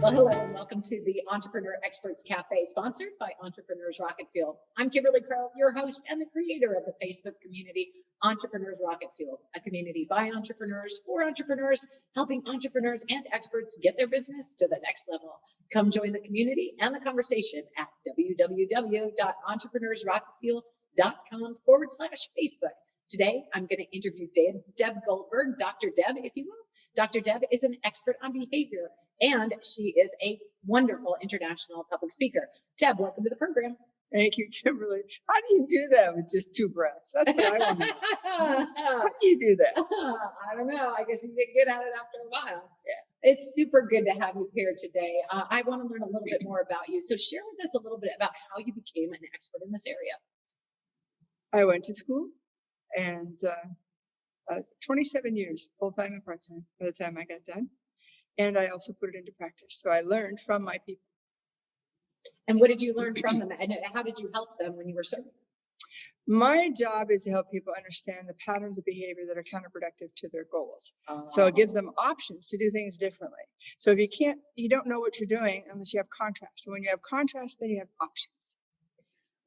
Well, hello and welcome to the Entrepreneur Experts Cafe, sponsored by Entrepreneurs Rocket Fuel. I'm Kimberly Crow, your host and the creator of the Facebook community, Entrepreneurs Rocket Fuel, a community by entrepreneurs for entrepreneurs, helping entrepreneurs and experts get their business to the next level. Come join the community and the conversation at www.entrepreneursrocketfuel.com/Facebook. Today, I'm going to interview Deb Goldberg, Dr. Deb, if you will. Dr. Deb is an expert on behavior, and she is a wonderful international public speaker. Deb, welcome to the program. Thank you, Kimberly. How do you do that with just two breaths? That's what I want to know. How do you do that? I don't know. I guess you get good at it after a while. Yeah. It's super good to have you here today. I want to learn a little bit more about you. So share with us a little bit about how you became an expert in this area. I went to school and 27 years, full-time and part-time, by the time I got done. And I also put it into practice. So I learned from my people. And what did you learn from them? And how did you help them when you were serving? My job is to help people understand the patterns of behavior that are counterproductive to their goals. So it gives them options to do things differently. So if you don't know what you're doing unless you have contrast. When you have contrast, then you have options.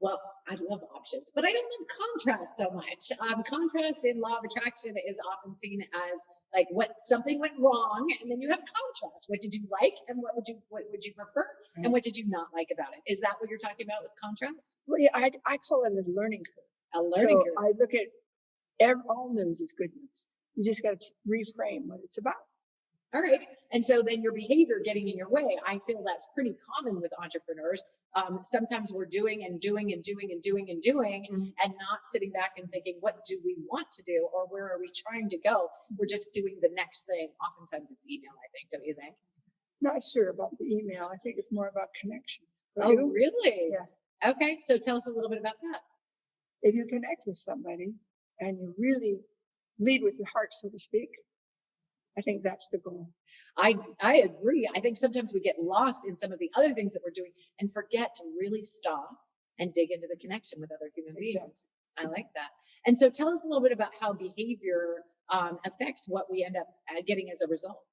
Well, I love options, but I don't love contrast so much. Contrast in law of attraction is often seen as like something went wrong, and then you have contrast. What did you like, and what would you prefer, and what did you not like about it? Is that what you're talking about with contrast? Well, yeah, I call it a learning curve. A learning curve. I look at all news is good news. You just got to reframe what it's about. All right. And so then your behavior getting in your way, I feel that's pretty common with entrepreneurs. Sometimes we're doing and not sitting back and thinking, what do we want to do? Or where are we trying to go? We're just doing the next thing. Oftentimes it's email, I think. Don't you think? Not sure about the email. I think it's more about connection. Oh, really? Yeah. Okay. So tell us a little bit about that. If you connect with somebody and you really lead with your heart, so to speak, I think that's the goal. I agree. I think sometimes we get lost in some of the other things that we're doing and forget to really stop and dig into the connection with other human beings. Exactly. I like that. And so tell us a little bit about how behavior affects what we end up getting as a result.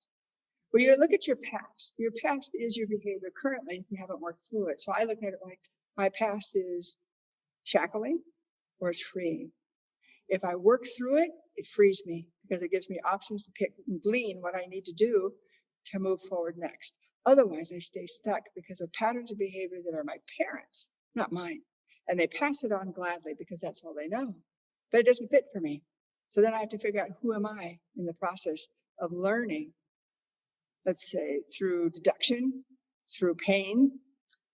Well, you look at your past. Your past is your behavior currently if you haven't worked through it. So I look at it like my past is shackling or it's freeing. If I work through it, it frees me because it gives me options to pick and glean what I need to do to move forward next. Otherwise, I stay stuck because of patterns of behavior that are my parents, not mine. And they pass it on gladly because that's all they know. But it doesn't fit for me. So then I have to figure out who am I in the process of learning, let's say, through deduction, through pain,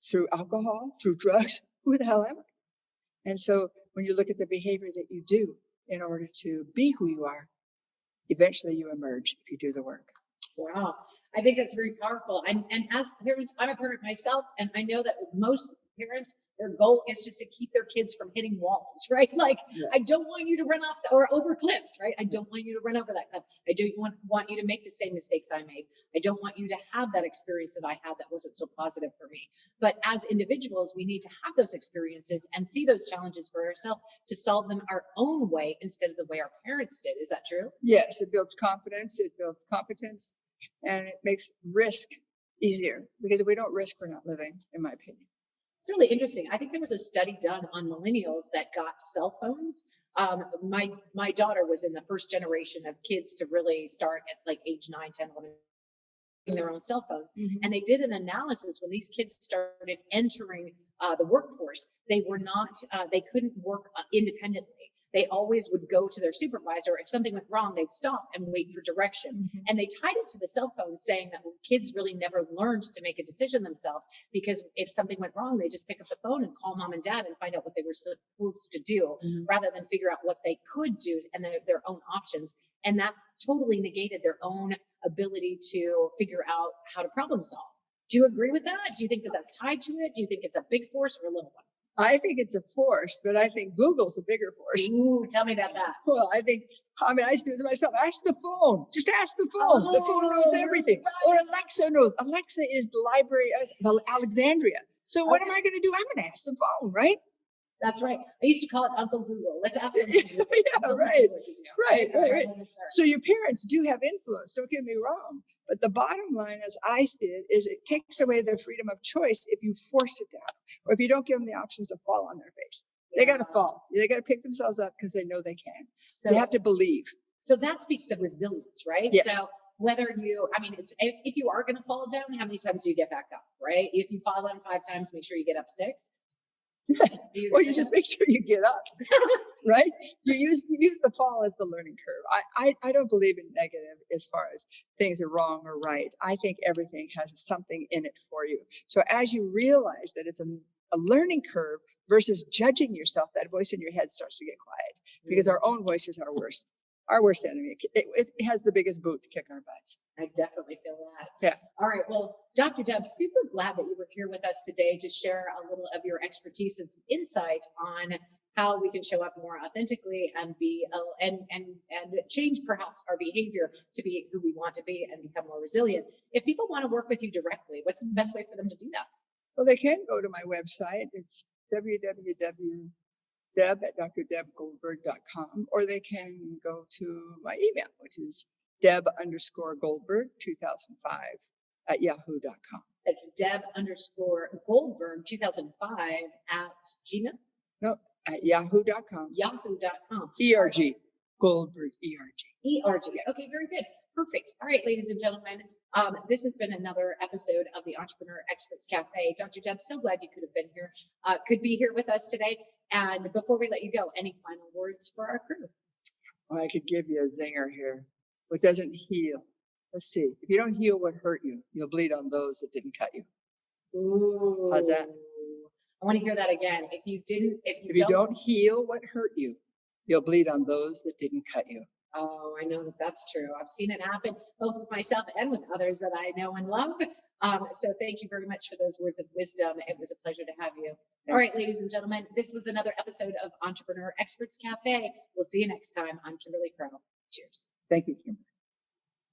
through alcohol, through drugs. Who the hell am I? And so when you look at the behavior that you do in order to be who you are, eventually you emerge if you do the work. Wow. I think that's very powerful. And as parents, I'm a parent myself, and I know that most parents, their goal is just to keep their kids from hitting walls, right? Like, yeah. I don't want you to run off or over cliffs, right? I don't want you to run over that cliff. I don't want you to make the same mistakes I made. I don't want you to have that experience that I had that wasn't so positive for me. But as individuals, we need to have those experiences and see those challenges for ourselves to solve them our own way instead of the way our parents did. Is that true? Yes, it builds confidence, it builds competence, and it makes risk easier, because if we don't risk, we're not living, in my opinion. It's really interesting. I think there was a study done on millennials that got cell phones. My daughter was in the first generation of kids to really start at like age 9, 10, 11, their own cell phones. Mm-hmm. And they did an analysis when these kids started entering the workforce. They couldn't work independently. They always would go to their supervisor. If something went wrong, they'd stop and wait for direction. Mm-hmm. And they tied it to the cell phone, saying that kids really never learned to make a decision themselves, because if something went wrong, they just pick up the phone and call mom and dad and find out what they were supposed to do, mm-hmm. rather than figure out what they could do and their own options. And that totally negated their own ability to figure out how to problem solve. Do you agree with that? Do you think that that's tied to it? Do you think it's a big force or a little one? I think it's a force, but I think Google's a bigger force. Ooh, tell me about that. Well, I used to do it myself. Ask the phone. Just ask the phone. Oh, the phone knows everything. Right. Or Alexa knows. Alexa is the library of Alexandria. So what am I going to do? I'm going to ask the phone, right? That's right. I used to call it Uncle Google. Let's ask him. Yeah, right. Right. So your parents do have influence. Don't get me wrong. But the bottom line, as I see it, is it takes away their freedom of choice if you force it down, or if you don't give them the options to fall on their face. They got to fall. They got to pick themselves up because they know they can. So they have to believe. So that speaks to resilience, right? Yes. So whether you, I mean, it's if you are going to fall down, how many times do you get back up, right? If you fall down 5 times, make sure you get up 6. Or you just make sure you get up, right? You use the fall as the learning curve. I don't believe in negative as far as things are wrong or right. I think everything has something in it for you. So as you realize that it's a learning curve versus judging yourself, that voice in your head starts to get quiet, because our own voice is our worst enemy. It has the biggest boot to kick our butts. I definitely feel that. Yeah. All right. Well, Dr. Deb, super glad that you were here with us today to share a little of your expertise and some insight on how we can show up more authentically and be and change perhaps our behavior to be who we want to be and become more resilient. If people want to work with you directly, what's the best way for them to do that? Well, they can go to my website. It's www.deb@drdebgoldberg.com, or they can go to my email, which is Deb_Goldberg2005 It's Deb_Goldberg2005 No, at yahoo.com. Yahoo.com. ERG. Goldberg, ERG. ERG. Okay, very good. Perfect. All right, ladies and gentlemen, this has been another episode of the Entrepreneur Experts Cafe. Dr. Deb, so glad you could have been here, could be here with us today. And before we let you go, any final words for our crew? Well, I could give you a zinger here. What doesn't heal? Let's see. If you don't heal what hurt you, you'll bleed on those that didn't cut you. Ooh. How's that? I want to hear that again. If you don't heal what hurt you, you'll bleed on those that didn't cut you. Oh, I know that's true. I've seen it happen both with myself and with others that I know and love. So thank you very much for those words of wisdom. It was a pleasure to have you. All right, ladies and gentlemen, this was another episode of Entrepreneur Experts Cafe. We'll see you next time. I'm Kimberly Crow. Cheers. Thank you, Kimberly.